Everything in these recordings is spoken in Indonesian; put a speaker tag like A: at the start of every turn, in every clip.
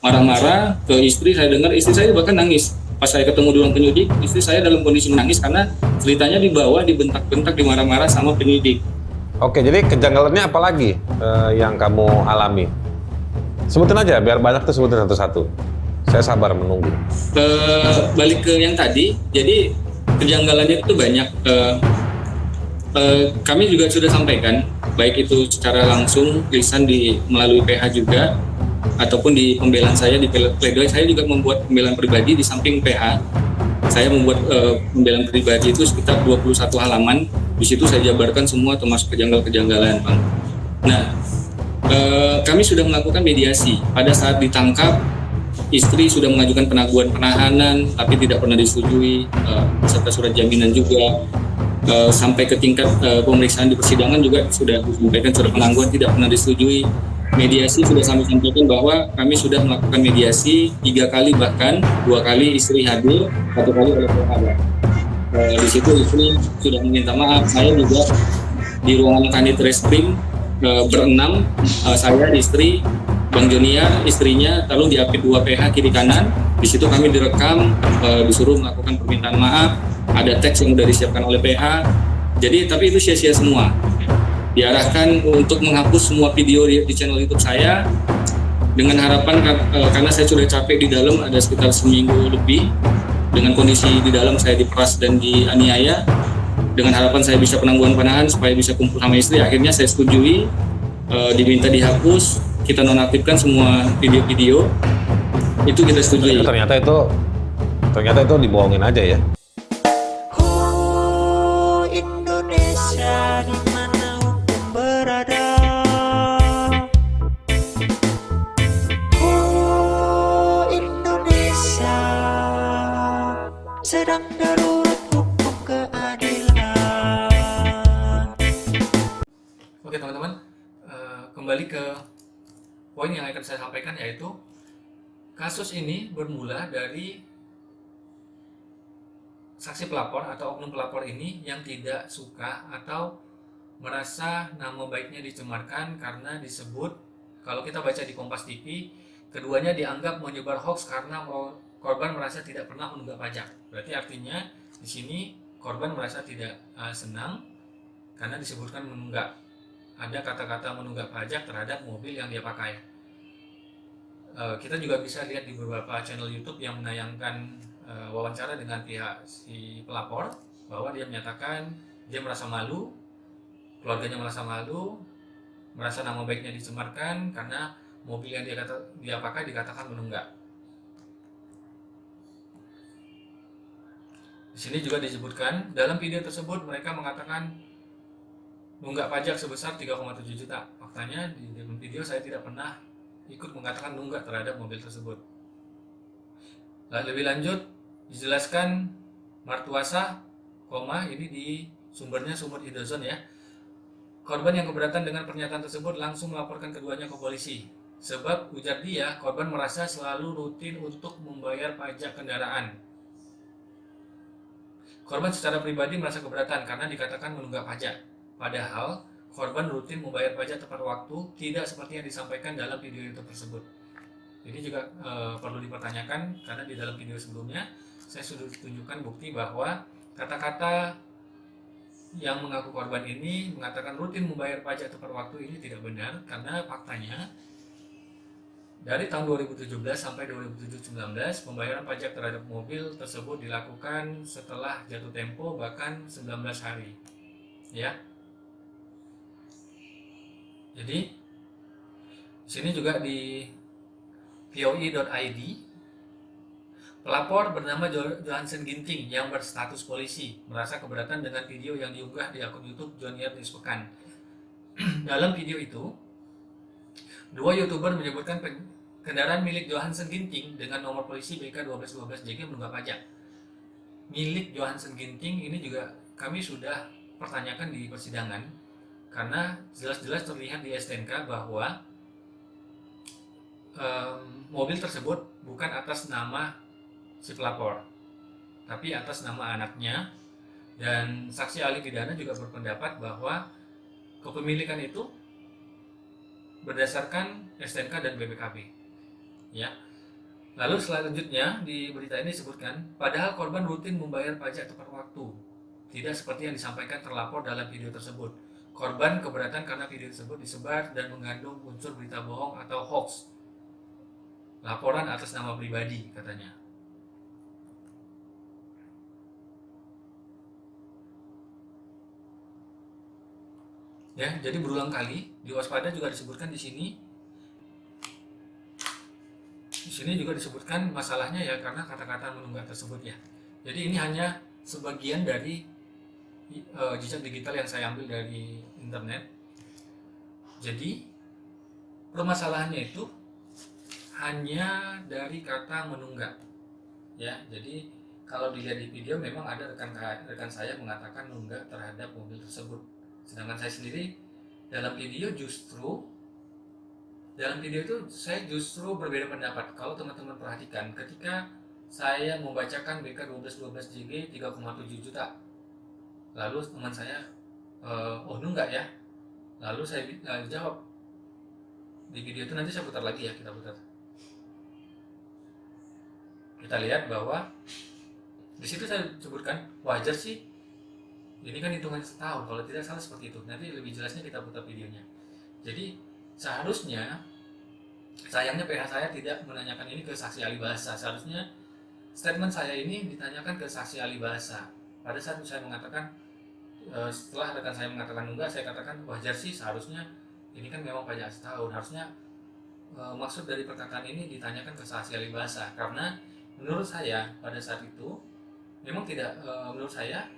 A: marah-marah ke istri. Saya dengar istri saya bahkan nangis. Pas saya ketemu di ruang penyidik, istri saya dalam kondisi menangis karena ceritanya dibawa, dibentak-bentak, dimarah-marah sama penyidik.
B: Oke, jadi kejanggalannya apa lagi yang kamu alami? Sebutin aja, biar banyak tuh sebutin satu-satu. Saya sabar menunggu.
A: Balik ke yang tadi, jadi kejanggalannya itu banyak. Kami juga sudah sampaikan, baik itu secara langsung, lisan melalui PH juga, ataupun di pembelaan saya, di pledoi saya juga membuat pembelaan pribadi di samping PH. Saya membuat pembelaan pribadi itu sekitar 21 halaman. Di situ saya jabarkan semua termasuk kejanggalan-kejanggalan, Bang. Nah, kami sudah melakukan mediasi. Pada saat ditangkap, istri sudah mengajukan penangguhan penahanan, tapi tidak pernah disetujui, serta surat jaminan juga. Sampai ke tingkat pemeriksaan di persidangan juga sudah disampaikan surat penangguhan tidak pernah disetujui. Mediasi sudah kami sampaikan bahwa kami sudah melakukan mediasi 3 kali, bahkan 2 kali istri hadir, 1 kali oleh PH. Di situ istri sudah meminta maaf. Saya juga di ruangan Kanit Reskrim berenam, saya, istri, Bang Joniar, istrinya, lalu diapit 2 PH kiri kanan. Di situ kami direkam, disuruh melakukan permintaan maaf. Ada teks yang sudah disiapkan oleh PH. Jadi tapi itu sia-sia semua. Diarahkan untuk menghapus semua video di channel YouTube saya dengan harapan karena saya sudah capek di dalam, ada sekitar seminggu lebih dengan kondisi di dalam saya diperas dan dianiaya, dengan harapan saya bisa penangguhan penahanan supaya bisa kumpul sama istri. Akhirnya saya setujui, diminta dihapus, kita nonaktifkan semua video-video itu, kita setujui.
B: Ternyata itu dibohongin aja ya.
C: Indonesia di mana hukum berada. Indonesia sedang darurat hukum keadilan.
A: Oke teman-teman, kembali ke poin yang akan saya sampaikan, yaitu kasus ini bermula dari saksi pelapor atau oknum pelapor ini yang tidak suka atau merasa nama baiknya dicemarkan karena disebut, kalau kita baca di Kompas TV, keduanya dianggap menyebar hoax karena korban merasa tidak pernah menunggak pajak. Berarti artinya di sini korban merasa tidak senang karena disebutkan menunggak. Ada kata-kata menunggak pajak terhadap mobil yang dia pakai. Kita juga bisa lihat di beberapa channel YouTube yang menayangkan wawancara dengan pihak si pelapor, bahwa dia menyatakan dia merasa malu, keluarganya merasa malu, merasa nama baiknya dicemarkan karena mobil yang dia pakai dikatakan menunggak. Di sini juga disebutkan dalam video tersebut mereka mengatakan nunggak pajak sebesar 3,7 juta. Faktanya di dalam video saya tidak pernah ikut mengatakan nunggak terhadap mobil tersebut. Lebih lanjut dijelaskan Martuasa, ini di sumbernya sumber Indozone ya. Korban yang keberatan dengan pernyataan tersebut langsung melaporkan keduanya ke polisi. Sebab ujar dia, korban merasa selalu rutin untuk membayar pajak kendaraan. Korban secara pribadi merasa keberatan karena dikatakan menunggak pajak. Padahal korban rutin membayar pajak tepat waktu, tidak seperti yang disampaikan dalam video YouTube tersebut. Jadi juga perlu dipertanyakan karena di dalam video sebelumnya saya sudah tunjukkan bukti bahwa kata-kata yang mengaku korban ini mengatakan rutin membayar pajak tepat waktu ini tidak benar, karena faktanya dari tahun 2017 sampai 2019 pembayaran pajak terhadap mobil tersebut dilakukan setelah jatuh tempo bahkan 19 hari. Ya. Jadi di sini juga di voi.id, pelapor bernama Johansen Ginting yang berstatus polisi merasa keberatan dengan video yang diunggah di akun YouTube Joniar News Pekan. Dalam video itu, 2 YouTuber menyebutkan kendaraan milik Johansen Ginting dengan nomor polisi BK1212JG menunggak pajak. Milik Johansen Ginting ini juga kami sudah pertanyakan di persidangan karena jelas-jelas terlihat di STNK bahwa mobil tersebut bukan atas nama si pelapor, tapi atas nama anaknya, dan saksi ahli pidana juga berpendapat bahwa kepemilikan itu berdasarkan STNK dan BPKB. Ya, Lalu selanjutnya di berita ini disebutkan, padahal korban rutin membayar pajak tepat waktu. Tidak seperti yang disampaikan terlapor dalam video tersebut. Korban keberatan karena video tersebut disebar dan mengandung unsur berita bohong atau hoax. Laporan atas nama pribadi, katanya. Ya, jadi berulang kali di waspada juga disebutkan di sini. Di sini juga disebutkan masalahnya ya karena kata-kata menunggak tersebut ya. Jadi ini hanya sebagian dari jejak digital yang saya ambil dari internet. Jadi permasalahannya itu hanya dari kata menunggak. Ya, jadi kalau dilihat di video memang ada rekan saya mengatakan nunggak terhadap mobil tersebut. Sedangkan saya sendiri dalam video itu saya justru berbeda pendapat. Kalau teman-teman perhatikan, ketika saya membacakan BK 1212 JG 3,7 juta, lalu teman saya, oh nunggak ya. Lalu saya jawab di video itu, nanti saya putar lagi ya, kita putar. Kita lihat bahwa di situ saya sebutkan wajar sih. Ini kan hitungan setahun, kalau tidak salah seperti itu. Nanti lebih jelasnya kita putar videonya. Jadi seharusnya, sayangnya PH saya tidak menanyakan ini ke saksi ahli bahasa. Seharusnya statement saya ini ditanyakan ke saksi ahli bahasa. Pada saat saya mengatakan, setelah rekan saya mengatakan enggak, saya katakan wajar sih, seharusnya ini kan memang pajak setahun. Harusnya maksud dari perkataan ini ditanyakan ke saksi ahli bahasa. Karena menurut saya pada saat itu memang tidak, menurut saya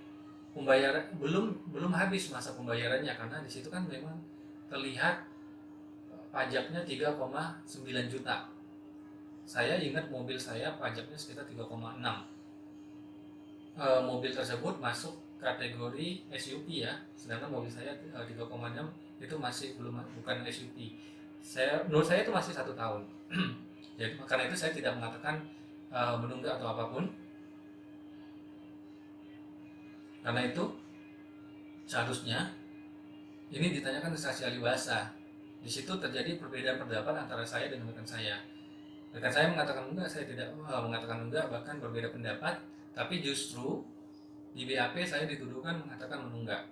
A: pembayaran belum habis masa pembayarannya, karena di situ kan memang terlihat pajaknya 3,9 juta. Saya ingat mobil saya pajaknya sekitar 3,6. Mobil tersebut masuk kategori SUV ya, sedangkan mobil saya 3,6 itu masih bukan SUV. Menurut saya itu masih 1 tahun. Jadi karena itu saya tidak mengatakan menunggak atau apapun. Karena itu seharusnya ini ditanyakan ke saksi ahli bahasa. Di situ terjadi perbedaan pendapat antara saya dengan rekan saya. Rekan saya mengatakan enggak, saya tidak mengatakan enggak, bahkan berbeda pendapat. Tapi justru di BAP saya dituduhkan mengatakan menunggak.